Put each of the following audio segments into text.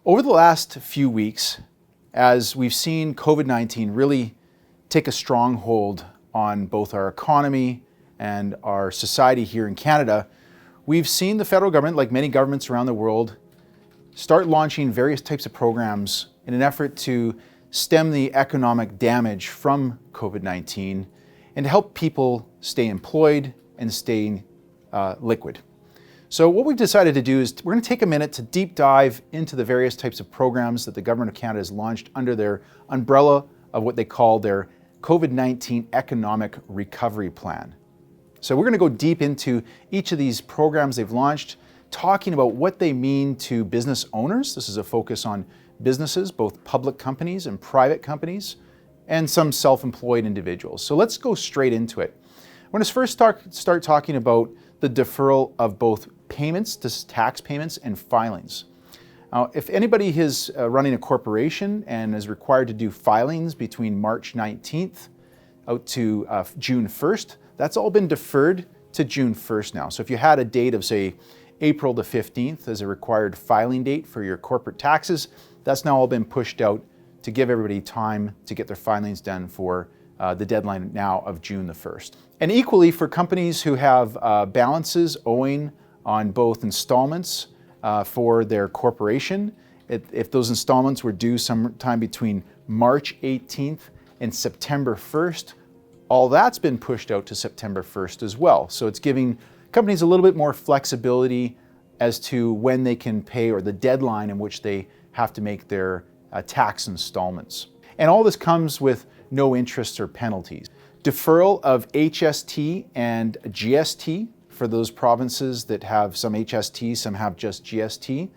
Over the last few weeks, as we've seen COVID-19 really take a strong hold on both our economy and our society here in Canada, we've seen the federal government, like many governments around the world, start launching various types of programs in an effort to stem the economic damage from COVID-19 and to help people stay employed and stay liquid. So what we've decided to do is we're going to take a minute to deep dive into the various types of programs that the Government of Canada has launched under their umbrella of what they call their COVID-19 Economic Recovery Plan. So we're going to go deep into each of these programs they've launched, talking about what they mean to business owners. This is a focus on businesses, both public companies and private companies, and some self-employed individuals. So let's go straight into it. I want to first start talking about the deferral of both payments, tax payments, and filings. Now, if anybody is running a corporation and is required to do filings between March 19th out to June 1st, that's all been deferred to June 1st now. So if you had a date of, say, April the 15th as a required filing date for your corporate taxes, that's now all been pushed out to give everybody time to get their filings done for the deadline now of June the 1st. And equally for companies who have balances owing on both installments for their corporation, if those installments were due sometime between March 18th and September 1st, all that's been pushed out to September 1st as well. So it's giving companies a little bit more flexibility as to when they can pay or the deadline in which they have to make their tax installments. And all this comes with no interest or penalties. Deferral of HST and GST for those provinces that have some HST, some have just GST.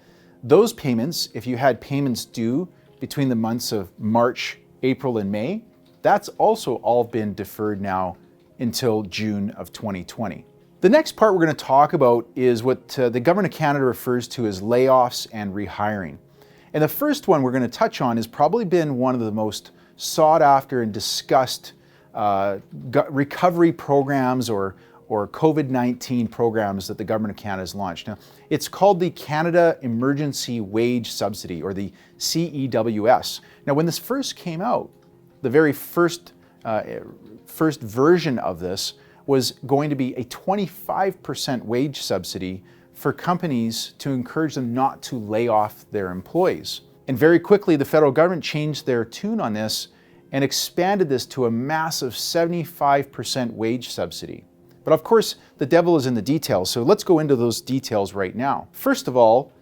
Those payments, if you had payments due between the months of March, April, and May, that's also all been deferred now until June of 2020. The next part we're going to talk about is what the Government of Canada refers to as layoffs and rehiring. And the first one we're going to touch on has probably been one of the most sought after and discussed recovery programs or COVID-19 programs that the Government of Canada has launched. Now, it's called the Canada Emergency Wage Subsidy, or the CEWS. Now, when this first came out, the very first version of this was going to be a 25% wage subsidy for companies to encourage them not to lay off their employees. And very quickly, the federal government changed their tune on this and expanded this to a massive 75% wage subsidy. But of course, the devil is in the details, so let's go into those details right now. First of all,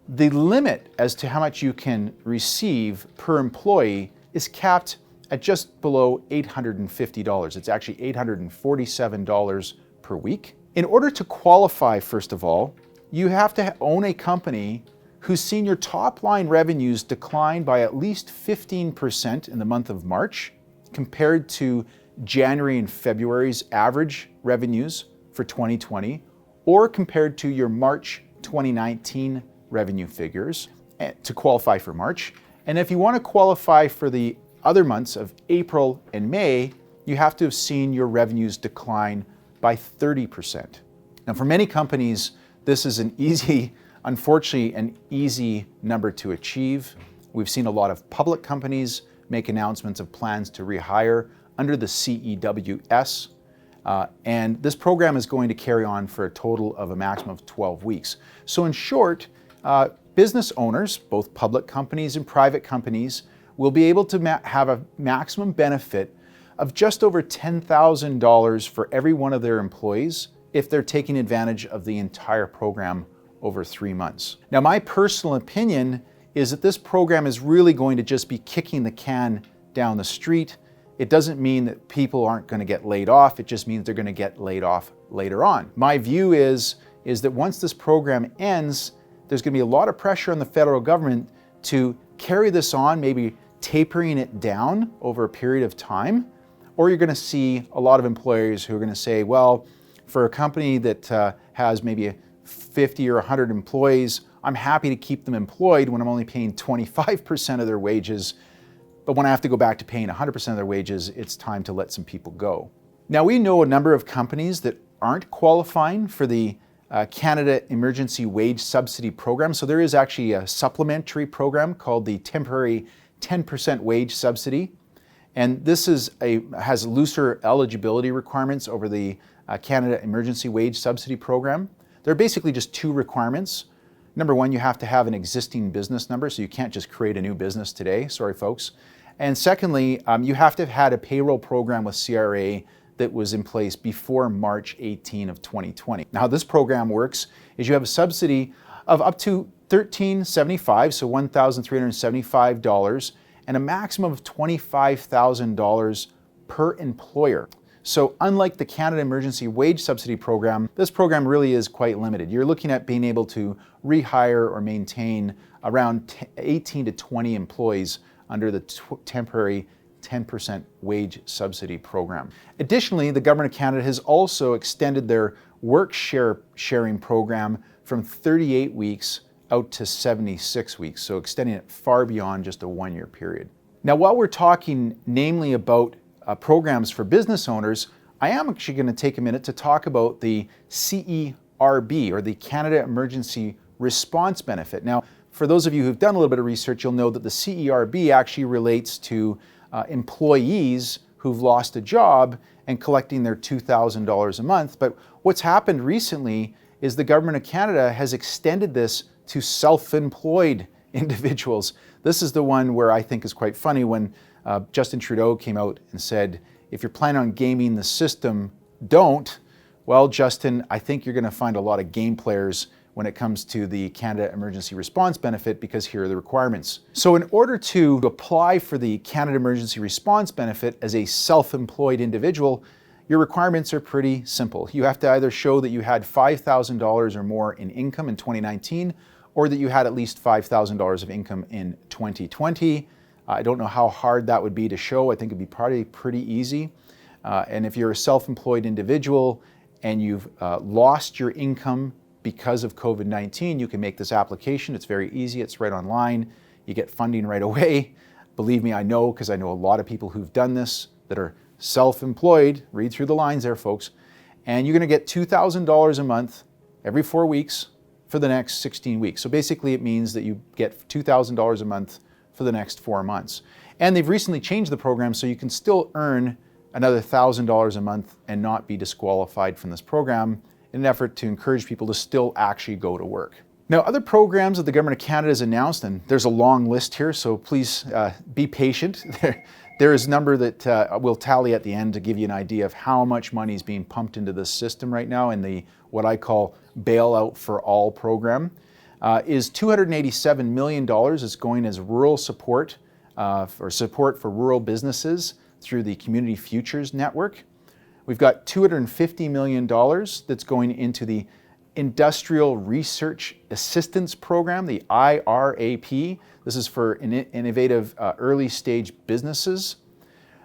the limit as to how much you can receive per employee is capped at just below $850. It's actually $847 per week. In order to qualify, first of all, you have to own a company who's seen your top line revenues decline by at least 15% in the month of March compared to January and February's average revenues for 2020, or compared to your March 2019 revenue figures to qualify for March. And if you want to qualify for the other months of April and May, you have to have seen your revenues decline by 30%. Now, for many companies, this is unfortunately, an easy number to achieve. We've seen a lot of public companies make announcements of plans to rehire under the CEWS, and this program is going to carry on for a total of a maximum of 12 weeks. So in short, business owners, both public companies and private companies, will be able to have a maximum benefit of just over $10,000 for every one of their employees if they're taking advantage of the entire program over 3 months. Now, my personal opinion is that this program is really going to just be kicking the can down the street. It doesn't mean that people aren't going to get laid off. It just means they're going to get laid off later on. My view is that once this program ends, there's going to be a lot of pressure on the federal government to carry this on, maybe tapering it down over a period of time, or you're going to see a lot of employers who are going to say, well, for a company that has maybe 50 or 100 employees, I'm happy to keep them employed when I'm only paying 25% of their wages, but when I have to go back to paying 100% of their wages, it's time to let some people go. Now, we know a number of companies that aren't qualifying for the Canada Emergency Wage Subsidy Program. So there is actually a supplementary program called the Temporary 10% Wage Subsidy. And this has looser eligibility requirements over the Canada Emergency Wage Subsidy Program. There are basically just two requirements. Number one, you have to have an existing business number, so you can't just create a new business today. Sorry, folks. And secondly, you have to have had a payroll program with CRA that was in place before March 18 of 2020. Now, how this program works is you have a subsidy of up to $1,375, so $1,375, and a maximum of $25,000 per employer. So unlike the Canada Emergency Wage Subsidy Program, this program really is quite limited. You're looking at being able to rehire or maintain around 18 to 20 employees under the temporary 10% wage subsidy program. Additionally, the Government of Canada has also extended their work sharing program from 38 weeks out to 76 weeks, so extending it far beyond just a one-year period. Now, while we're talking namely about programs for business owners, I am actually going to take a minute to talk about the CERB, or the Canada Emergency Response Benefit. Now, for those of you who've done a little bit of research, you'll know that the CERB actually relates to employees who've lost a job and collecting their $2,000 a month. But what's happened recently is the Government of Canada has extended this to self-employed individuals. This is the one where I think is quite funny when Justin Trudeau came out and said, if you're planning on gaming the system, don't. Well, Justin, I think you're going to find a lot of game players when it comes to the Canada Emergency Response Benefit, because here are the requirements. So in order to apply for the Canada Emergency Response Benefit as a self-employed individual, your requirements are pretty simple. You have to either show that you had $5,000 or more in income in 2019, or that you had at least $5,000 of income in 2020. I don't know how hard that would be to show. I think it'd be probably pretty easy. And if you're a self-employed individual and you've lost your income because of COVID-19, you can make this application. It's very easy. It's right online. You get funding right away. Believe me, I know, because I know a lot of people who've done this that are self-employed. Read through the lines there, folks. And you're going to get $2,000 a month every 4 weeks for the next 16 weeks. So basically it means that you get $2,000 a month for the next 4 months. And they've recently changed the program so you can still earn another $1,000 a month and not be disqualified from this program, in an effort to encourage people to still actually go to work. Now, other programs that the Government of Canada has announced, and there's a long list here, so please be patient. There is a number that we'll tally at the end to give you an idea of how much money is being pumped into this system right now in the what I call bailout for all program. Is $287 million is going as rural support, or support for rural businesses through the Community Futures Network. We've got $250 million that's going into the Industrial Research Assistance Program, the IRAP. This is for innovative early stage businesses.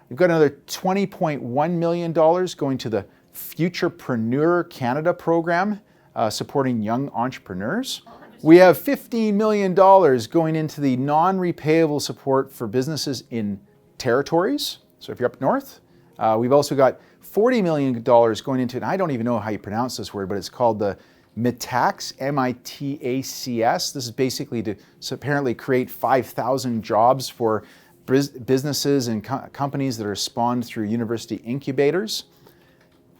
We've got another $20.1 million going to the Futurepreneur Canada program, supporting young entrepreneurs. We have $15 million going into the non-repayable support for businesses in territories. So if you're up north, we've also got $40 million going into, and I don't even know how you pronounce this word, but it's called the MITACS, M-I-T-A-C-S. This is basically to apparently create 5,000 jobs for businesses and companies that are spawned through university incubators.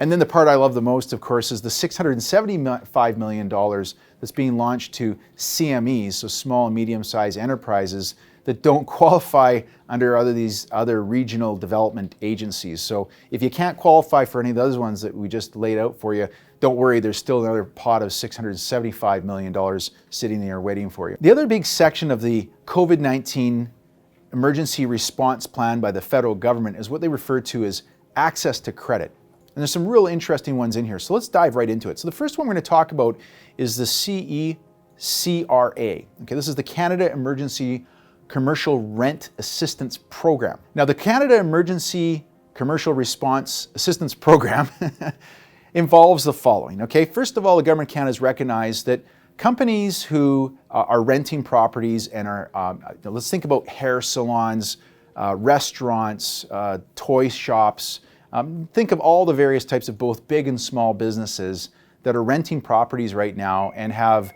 And then the part I love the most, of course, is the $675 million that's being launched to CMEs, so small and medium-sized enterprises that don't qualify under these other regional development agencies. So if you can't qualify for any of those ones that we just laid out for you, don't worry, there's still another pot of $675 million sitting there waiting for you. The other big section of the COVID-19 emergency response plan by the federal government is what they refer to as access to credit. And there's some real interesting ones in here. So let's dive right into it. So the first one we're going to talk about is the CECRA. Okay, this is the Canada Emergency Commercial Rent Assistance Program. Now, the Canada Emergency Commercial Response Assistance Program involves the following. Okay, first of all, the Government of Canada has recognized that companies who are renting properties and are, let's think about hair salons, restaurants, toy shops, think of all the various types of both big and small businesses that are renting properties right now and have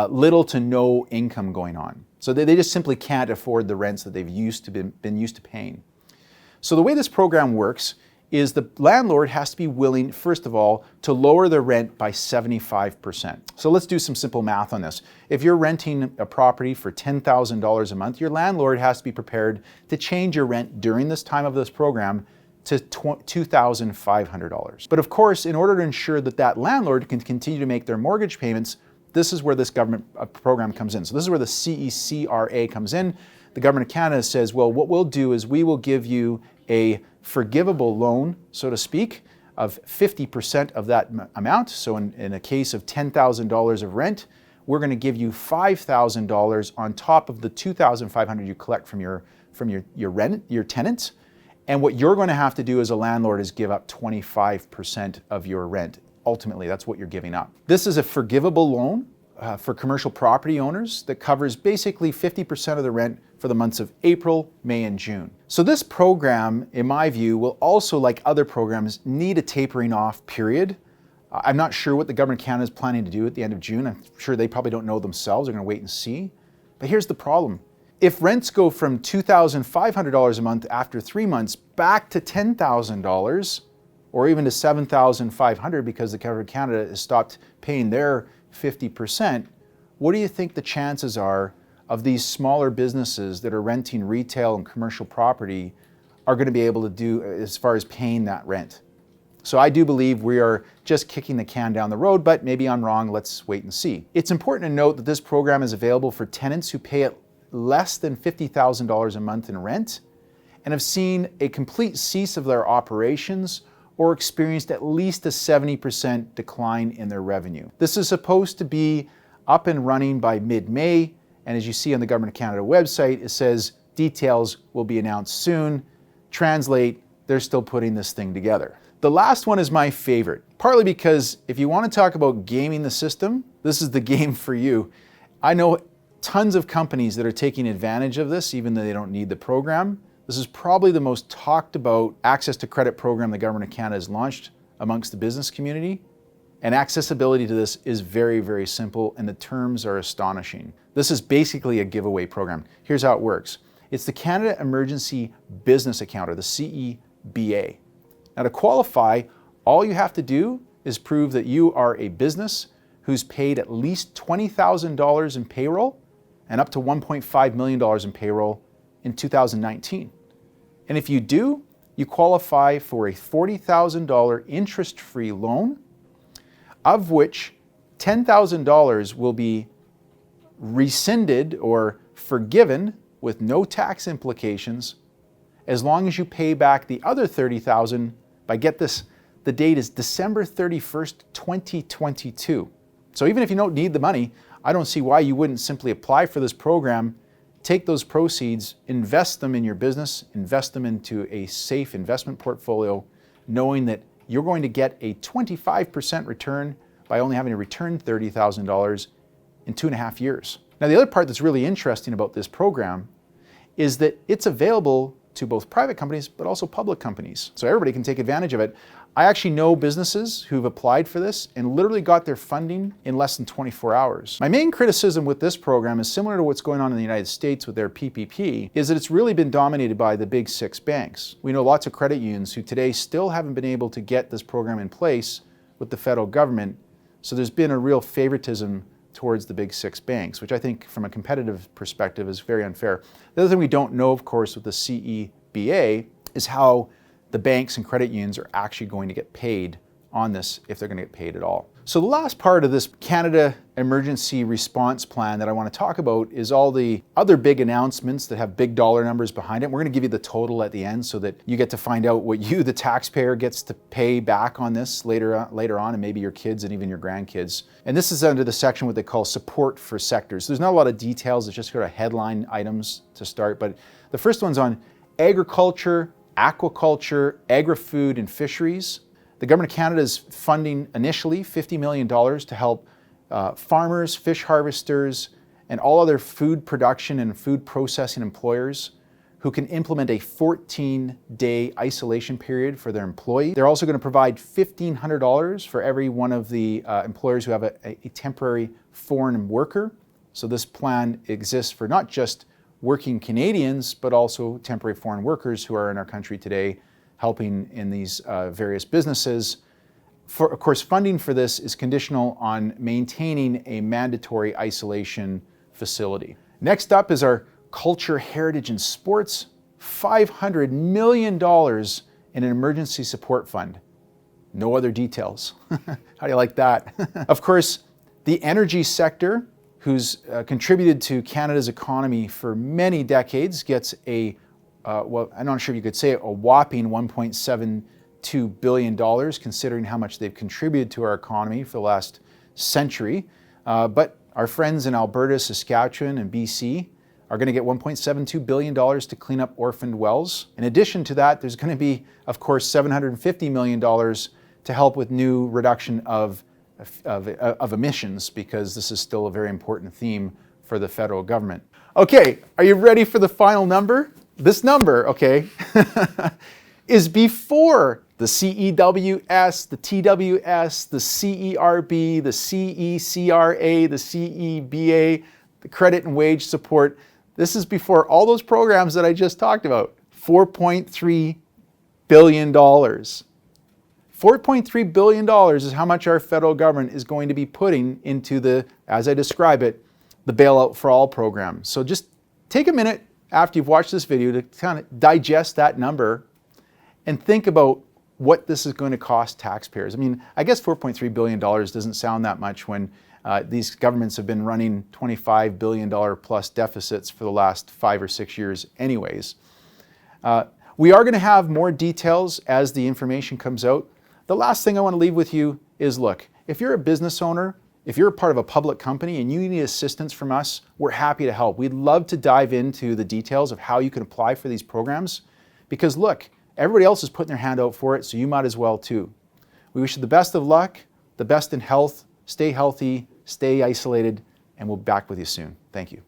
little to no income going on. So they just simply can't afford the rents that they've been used to paying. So the way this program works is the landlord has to be willing, first of all, to lower the rent by 75%. So let's do some simple math on this. If you're renting a property for $10,000 a month, your landlord has to be prepared to change your rent during this time of this program to $2,500. But of course, in order to ensure that that landlord can continue to make their mortgage payments, this is where this government program comes in. So this is where the CECRA comes in. The government of Canada says, well, what we'll do is we will give you a forgivable loan, so to speak, of 50% of that amount. So in a case of $10,000 of rent, we're going to give you $5,000 on top of the $2,500 you collect from your tenants. And what you're going to have to do as a landlord is give up 25% of your rent. Ultimately, that's what you're giving up. This is a forgivable loan for commercial property owners that covers basically 50% of the rent for the months of April, May, and June. So this program, in my view, will also, like other programs, need a tapering off period. I'm not sure what the government of Canada is planning to do at the end of June. I'm sure they probably don't know themselves. They're going to wait and see. But here's the problem. If rents go from $2,500 a month after 3 months back to $10,000, or even to $7,500 because the government of Canada has stopped paying their 50%, what do you think the chances are of these smaller businesses that are renting retail and commercial property are going to be able to do as far as paying that rent? So I do believe we are just kicking the can down the road, but maybe I'm wrong. Let's wait and see. It's important to note that this program is available for tenants who pay at less than $50,000 a month in rent and have seen a complete cease of their operations or experienced at least a 70% decline in their revenue. This is supposed to be up and running by mid-May, and as you see on the Government of Canada website, it says details will be announced soon. Translate, they're still putting this thing together. The last one is my favorite, partly because if you want to talk about gaming the system, this is the game for you. I know tons of companies that are taking advantage of this, even though they don't need the program. This is probably the most talked about access to credit program the Government of Canada has launched amongst the business community. And accessibility to this is very, very simple, and the terms are astonishing. This is basically a giveaway program. Here's how it works. It's the Canada Emergency Business Account, or the CEBA. Now to qualify, all you have to do is prove that you are a business who's paid at least $20,000 in payroll and up to $1.5 million in payroll in 2019. And if you do, you qualify for a $40,000 interest-free loan, of which $10,000 will be rescinded or forgiven with no tax implications as long as you pay back the other $30,000 by, get this, the date is December 31st, 2022. So even if you don't need the money, I don't see why you wouldn't simply apply for this program, take those proceeds, invest them in your business, invest them into a safe investment portfolio, knowing that you're going to get a 25% return by only having to return $30,000 in 2.5 years. Now, the other part that's really interesting about this program is that it's available to both private companies, but also public companies. So everybody can take advantage of it. I actually know businesses who've applied for this and literally got their funding in less than 24 hours. My main criticism with this program is similar to what's going on in the United States with their PPP, is that it's really been dominated by the big 6 banks. We know lots of credit unions who today still haven't been able to get this program in place with the federal government. So there's been a real favoritism towards the big 6 banks, which I think from a competitive perspective is very unfair. The other thing we don't know, of course, with the CEBA is how the banks and credit unions are actually going to get paid on this, if they're going to get paid at all. So the last part of this Canada Emergency Response Plan that I want to talk about is all the other big announcements that have big dollar numbers behind it. We're going to give you the total at the end so that you get to find out what you, the taxpayer, gets to pay back on this later on, and maybe your kids and even your grandkids. And this is under the section what they call support for sectors. There's not a lot of details, it's just sort of headline items to start, but the first one's on agriculture, aquaculture, agri-food, and fisheries. The Government of Canada is funding initially $50 million to help farmers, fish harvesters, and all other food production and food processing employers who can implement a 14-day isolation period for their employee. They're also going to provide $1,500 for every one of the employers who have a temporary foreign worker. So this plan exists for not just working Canadians, but also temporary foreign workers who are in our country today, helping in these various businesses. Of course, funding for this is conditional on maintaining a mandatory isolation facility. Next up is our Culture, Heritage and Sports, $500 million in an emergency support fund. No other details. How do you like that? Of course, the energy sector, who's contributed to Canada's economy for many decades, gets well, I'm not sure if you could say it, a whopping $1.72 billion, considering how much they've contributed to our economy for the last century. But our friends in Alberta, Saskatchewan, and BC are going to get $1.72 billion to clean up orphaned wells. In addition to that, there's going to be, of course, $750 million to help with new reduction of emissions, because this is still a very important theme for the federal government. Okay, are you ready for the final number? This number, okay, is before the CEWS, the TWS, the CERB, the CECRA, the CEBA, the credit and wage support. This is before all those programs that I just talked about. $4.3 billion. $4.3 billion is how much our federal government is going to be putting into the, as I describe it, the Bailout for All program. So just take a minute after you've watched this video to kind of digest that number and think about what this is going to cost taxpayers. I mean, I guess $4.3 billion doesn't sound that much when these governments have been running $25 billion plus deficits for the last 5 or 6 years anyways. We are going to have more details as the information comes out. The last thing I want to leave with you is, look, if you're a business owner, if you're a part of a public company and you need assistance from us, we're happy to help. We'd love to dive into the details of how you can apply for these programs, because look, everybody else is putting their hand out for it, so you might as well too. We wish you the best of luck, the best in health, stay healthy, stay isolated, and we'll be back with you soon. Thank you.